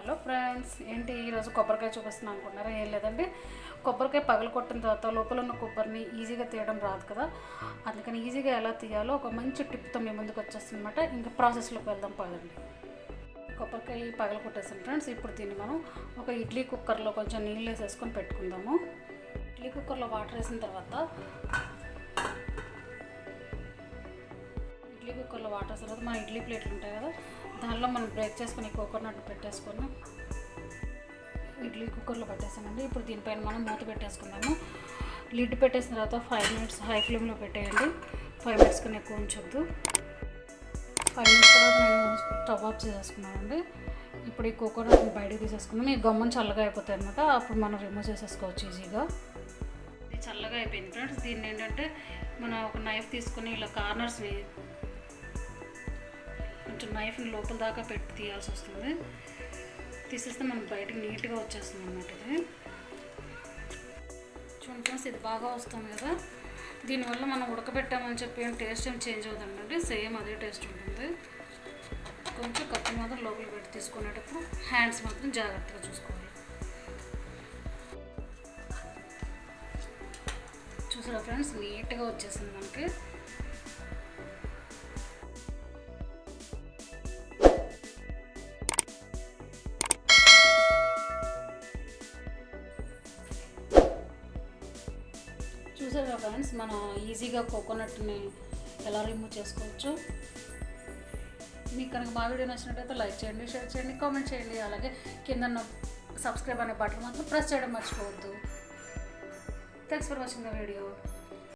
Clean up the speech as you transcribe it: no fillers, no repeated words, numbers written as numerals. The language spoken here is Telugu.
హలో ఫ్రెండ్స్, ఏంటి ఈరోజు కొబ్బరికాయ చూపిస్తున్నాను అనుకుంటున్నారా? ఏం లేదండి, కొబ్బరికాయ పగలు కొట్టిన తర్వాత లోపల ఉన్న కొబ్బరిని ఈజీగా తీయడం రాదు కదా. అందుకని ఈజీగా ఎలా తీయాలో ఒక మంచి టిప్తో మీ ముందుకు వచ్చేస్తుంది అనమాట. ఇంకా ప్రాసెస్లోకి వెళ్దాం పదండి. కొబ్బరికాయ పగలు కొట్టేసాను ఫ్రెండ్స్. ఇప్పుడు దీన్ని మనం ఒక ఇడ్లీ కుక్కర్లో కొంచెం నీళ్ళు వేసేసుకొని పెట్టుకుందాము. ఇడ్లీ కుక్కర్లో వాటర్ వేసిన తర్వాత మన ఇడ్లీ ప్లేట్లు ఉంటాయి కదా, దానిలో మనం బ్రేక్ చేసుకొని కోకోనట్ పెట్టేసుకొని ఇడ్లీ కుక్కర్లో పెట్టేసామండి. ఇప్పుడు దీనిపైన మనం మూత పెట్టేసుకుందాము. లిడ్ పెట్టేసిన తర్వాత 5 minutes హై ఫ్లేమ్లో పెట్టేయండి. 5 minutes కన్నా ఎక్కువ ఉంచొద్దు. 5 minutes తర్వాత నేను స్టవ్ ఆఫ్ చేసేసుకున్నానండి. ఇప్పుడు ఈ కోకోనట్ని బయటకు తీసేసుకున్నాం. ఈ గమ్మని చల్లగా అయిపోతాయి అనమాట. అప్పుడు మనం రిమూవ్ చేసేసుకోవచ్చు ఈజీగా. ఇది చల్లగా అయిపోయింది ఫ్రెండ్స్. దీన్ని ఏంటంటే మనం ఒక నైఫ్ తీసుకొని ఇలా కార్నర్స్ని కొంచెం నైఫ్ని లోపల దాకా పెట్టి తీయాల్సి వస్తుంది. తీసేస్తే మనకు బయటకు నీట్గా వచ్చేస్తుంది అన్నమాట. ఇది చూడండి ఫ్రెండ్స్, ఇది బాగా వస్తుంది కదా. దీనివల్ల మనం ఉడకబెట్టామని చెప్పి టేస్ట్ ఏం చేంజ్ అవుతుందండి, సేమ్ అదే టేస్ట్ ఉంటుంది. కొంచెం కత్తి మాత్రం లోపల పెట్టి తీసుకునేటప్పుడు హ్యాండ్స్ మాత్రం జాగ్రత్తగా చూసుకోవాలి. చూసారా ఫ్రెండ్స్, నీట్గా వచ్చేసింది మనకి. చూసారా ఫ్రెండ్స్, మనం ఈజీగా కోకోనట్ని ఎలా రిమూవ్ చేసుకోవచ్చు. మీకు కనుక మా వీడియో నచ్చినట్టయితే లైక్ చేయండి, షేర్ చేయండి, కామెంట్ చేయండి. అలాగే కింద సబ్స్క్రైబ్ అనే బటన్ మాత్రం ప్రెస్ చేయడం మర్చిపోవద్దు. Thanks for watching the video.